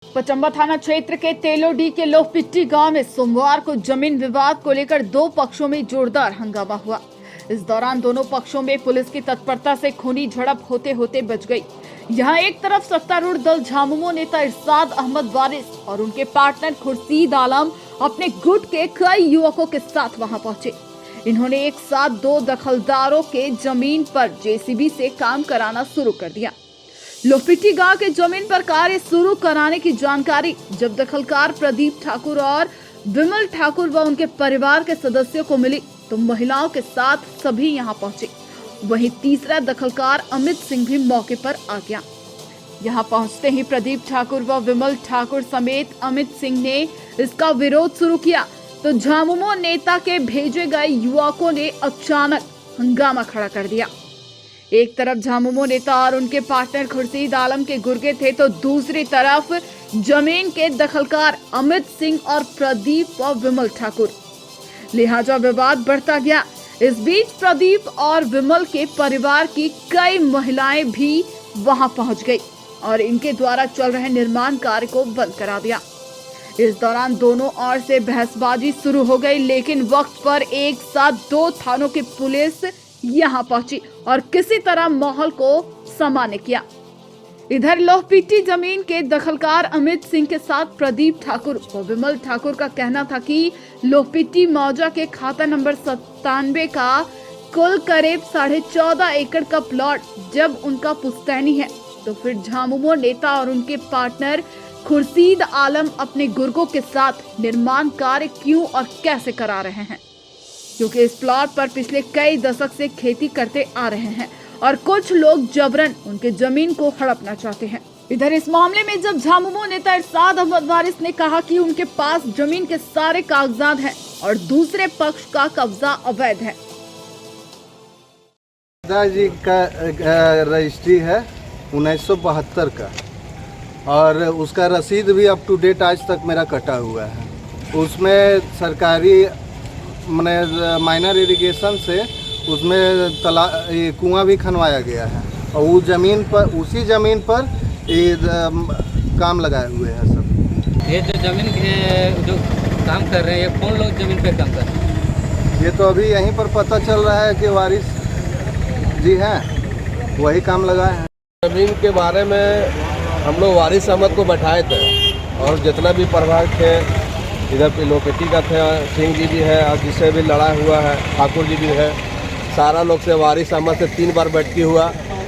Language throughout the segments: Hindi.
पचंबा थाना क्षेत्र के तेलोडी के लोहपिट्टी गांव में सोमवार को जमीन विवाद को लेकर दो पक्षों में जोरदार हंगामा हुआ। इस दौरान दोनों पक्षों में पुलिस की तत्परता से खूनी झड़प होते होते बच गई। यहां एक तरफ सत्तारूढ़ दल झामुमो नेता इरशाद अहमद वारिस और उनके पार्टनर खुर्शीद आलम अपने गुट के कई युवकों के साथ वहां पहुंचे। इन्होंने एक साथ दो दखलदारों के जमीन पर जेसीबी से काम कराना शुरू कर दिया। लोहपिट्टी गांव के जमीन पर कार्य शुरू कराने की जानकारी जब दखलकार प्रदीप ठाकुर और विमल ठाकुर व उनके परिवार के सदस्यों को मिली तो महिलाओं के साथ सभी यहां पहुंचे। वहीं तीसरा दखलकार अमित सिंह भी मौके पर आ गया। यहां पहुंचते ही प्रदीप ठाकुर व विमल ठाकुर समेत अमित सिंह ने इसका विरोध शुरू किया तो झामुमो नेता के भेजे गए युवकों ने अचानक हंगामा खड़ा कर दिया। एक तरफ झामुमो नेता और उनके पार्टनर खुर्शीद आलम के गुर्गे थे तो दूसरी तरफ जमीन के दखलकार अमित सिंह और प्रदीप व विमल ठाकुर। लिहाजा विवाद बढ़ता गया। इस बीच प्रदीप और विमल के परिवार की कई महिलाएं भी वहां पहुंच गई और इनके द्वारा चल रहे निर्माण कार्य को बंद करा दिया। इस दौरान दोनों ओर से बहसबाजी शुरू हो गई, लेकिन वक्त पर एक साथ दो थानों की पुलिस यहां पहुंची और किसी तरह माहौल को सामान्य किया। इधर लोहपिट्टी जमीन के दखलकार अमित सिंह के साथ प्रदीप ठाकुर व विमल ठाकुर का कहना था कि लोहपिट्टी मौजा के खाता नंबर 97 का कुल करीब 14.5 एकड़ का प्लॉट जब उनका पुश्तैनी है तो फिर झामुमो नेता और उनके पार्टनर खुर्शीद आलम अपने गुर्गों के साथ निर्माण कार्य क्यों और कैसे करा रहे हैं, क्योंकि इस प्लॉट पर पिछले कई दशक से खेती करते आ रहे हैं और कुछ लोग जबरन उनके जमीन को हड़पना चाहते हैं। इधर इस मामले में जब झामुमो नेता इरशाद अहमद वारिस ने कहा कि उनके पास जमीन के सारे कागजात हैं और दूसरे पक्ष का कब्जा अवैध है। दादाजी का रजिस्ट्री है 1972 का और उसका रसीद भी अप टू डेट आज तक मेरा कटा हुआ है। उसमें सरकारी माइनर इरिगेशन से उसमें कुआं भी खनवाया गया है और उस जमीन पर उसी जमीन पर ये काम लगाए हुए हैं सब। ये जो जमीन के जो काम कर रहे हैं, ये कौन लोग जमीन पे काम कर रहे हैं? ये तो अभी यहीं पर पता चल रहा है कि वारिस जी हैं, वही काम लगाए हैं। जमीन के बारे में हम लोग वारिस अहमद को बैठाए थे और जितना भी प्रभाग थे, इधर पे लोहपिट्टी का थे, सिंह जी भी है और जिससे भी लड़ा हुआ है ठाकुर जी भी है, सारा लोग से वारिस अहमद से 3 बार बैठकी हुआ,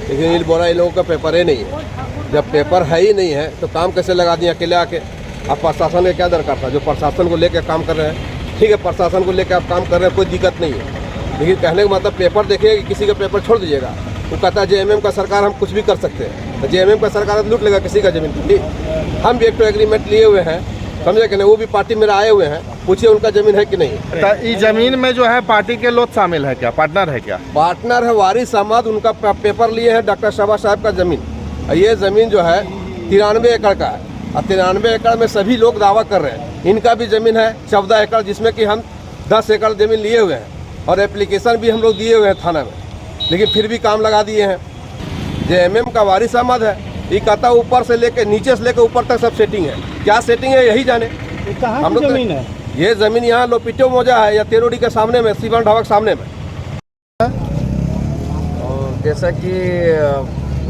लेकिन इन बोला इन लोगों का पेपर ही नहीं है। जब पेपर है ही नहीं है तो काम कैसे लगा दिया अकेले आके? अब प्रशासन का क्या दरकार था? जो प्रशासन को लेकर काम कर रहे हैं, ठीक है, प्रशासन को लेकर आप काम कर रहे हैं, कोई दिक्कत नहीं है, लेकिन कहने का मतलब पेपर देखिए कि किसी का पेपर छोड़ दीजिएगा। वो कहता है जेएमएम का सरकार, हम कुछ भी कर सकते हैं, तो जेएमएम का सरकार लूट लेगा किसी का जमीन। हम भी एक तो एग्रीमेंट लिए हुए हैं, समझे कि नहीं? वो भी पार्टी मेरा आए हुए हैं, पूछिए उनका जमीन है कि नहीं। तो इस जमीन में जो है पार्टी के लोग शामिल है क्या? पार्टनर है क्या? पार्टनर है वारिस अहमद, उनका पेपर लिए हैं डॉक्टर शबा साहब का जमीन। ये जमीन जो है 93 एकड़ का है और 93 एकड़ में सभी लोग दावा कर रहे हैं। इनका भी जमीन है 14 एकड़, जिसमें कि हम 10 एकड़ जमीन लिए हुए हैं और एप्लीकेशन भी हम लोग दिए हुए हैं थाना में, लेकिन फिर भी काम लगा दिए हैं। जेएमएम का वारिस अहमद है, ये कहता है ऊपर से लेके नीचे से लेकर ऊपर तक सब सेटिंग है। क्या सेटिंग है यही जाने। हम लोग जमीन है, ये जमीन यहाँ लोहपिट्टी मौजा है या तेलोडी के सामने में, शिवन ढाबा के सामने में। और जैसा कि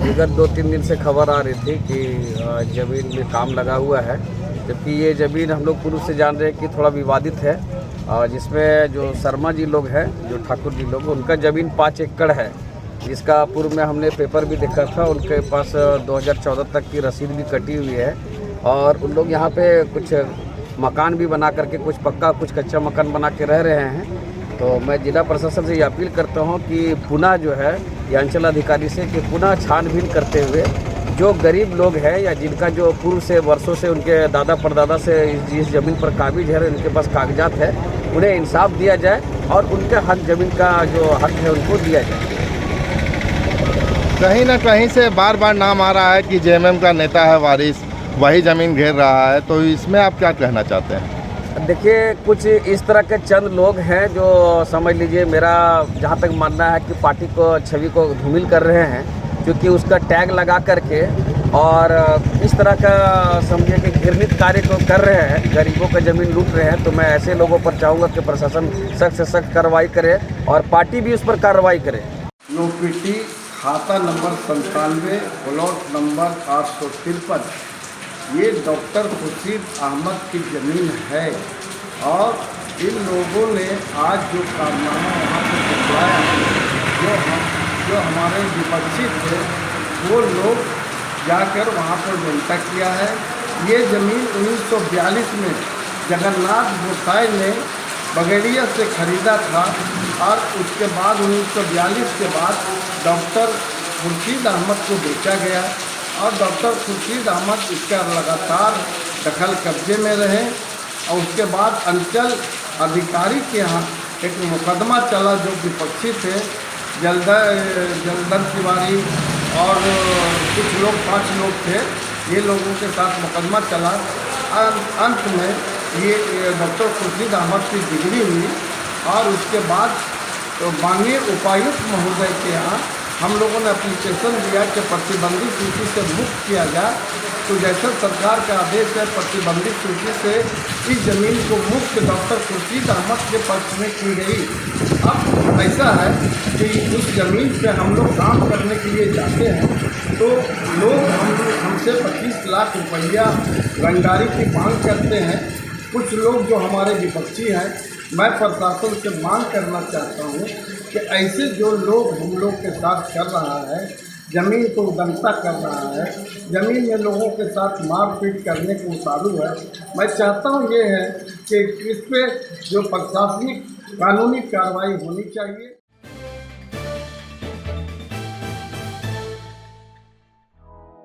इधर 2-3 दिन से खबर आ रही थी कि जमीन में काम लगा हुआ है, जबकि ये जमीन हम लोग पूर्व से जान रहे हैं कि थोड़ा विवादित है, जिसमें जो शर्मा जी लोग हैं, जो ठाकुर जी लोग, उनका जमीन 5 एकड़ है, जिसका पूर्व में हमने पेपर भी देखा था। उनके पास 2014 तक की रसीद भी कटी हुई है और उन लोग यहाँ पे कुछ मकान भी बना करके, कुछ पक्का कुछ कच्चा मकान बना के रह रहे हैं। तो मैं जिला प्रशासन से ये अपील करता हूँ कि पुनः जो है ये अंचल अधिकारी से कि पुनः छानबीन करते हुए जो गरीब लोग हैं या जिनका जो पूर्व से वर्षों से उनके दादा परदादा से इस जमीन पर काबिज है, उनके पास कागजात है, उन्हें इंसाफ दिया जाए और उनके हक जमीन का जो हक है उनको दिया जाए। कहीं ना कहीं से बार बार नाम आ रहा है कि जेएमएम का नेता है वारिस, वही ज़मीन घेर रहा है, तो इसमें आप क्या कहना चाहते हैं? देखिए, कुछ इस तरह के चंद लोग हैं जो समझ लीजिए, मेरा जहाँ तक मानना है कि पार्टी को छवि को धूमिल कर रहे हैं, क्योंकि उसका टैग लगा करके और इस तरह का समझिए कि घृणित कार्य को कर रहे हैं, गरीबों का ज़मीन लूट रहे हैं। तो मैं ऐसे लोगों पर चाहूँगा कि प्रशासन सख्त से सख्त कार्रवाई करे और पार्टी भी उस पर कार्रवाई करे। लोपेटी खाता नंबर 97 प्लॉट नंबर 853 ये डॉक्टर खुर्शीद अहमद की ज़मीन है और इन लोगों ने आज जो कारनामा वहाँ पर करवाया, जो हमारे विपक्षी थे वो लोग जाकर वहाँ पर जनता किया है। ये ज़मीन 1942 में जगन्नाथ गोसाई ने बगेड़िया से ख़रीदा था और उसके बाद 1942 के बाद डॉक्टर खुर्शीद अहमद को बेचा गया और डॉक्टर खुर्शीद अहमद इसका लगातार दखल कब्जे में रहे और उसके बाद अंचल अधिकारी के यहाँ एक मुकदमा चला जो विपक्षी थे, जलदर तिवारी और कुछ लोग 5 लोग थे, ये लोगों के साथ मुकदमा चला। अंत में ये डॉक्टर खुर्शीद अहमद की डिग्री हुई और उसके बाद तो माननीय उपायुक्त महोदय के यहाँ हम लोगों ने एप्लीकेशन दिया कि प्रतिबंधित सूची से मुक्त किया जाए। तो जैसे सरकार का आदेश है, प्रतिबंधित सूची से इस ज़मीन को मुक्त डॉक्टर खुर्शीद अहमद के पक्ष में की गई। अब ऐसा है कि उस ज़मीन पे हम लोग काम करने के लिए जाते हैं तो लोग हमसे 25 लाख रुपया रंगदारी की मांग करते हैं। कुछ लोग जो हमारे विपक्षी हैं, मैं प्रशासन से मांग करना चाहता हूँ कि ऐसे जो लोग हम लोग के साथ कर रहा है, ज़मीन को उदंता कर रहा है, ज़मीन में लोगों के साथ मारपीट करने को उतारू है, मैं चाहता हूँ ये है कि इस पर जो प्रशासनिक कानूनी कार्रवाई होनी चाहिए।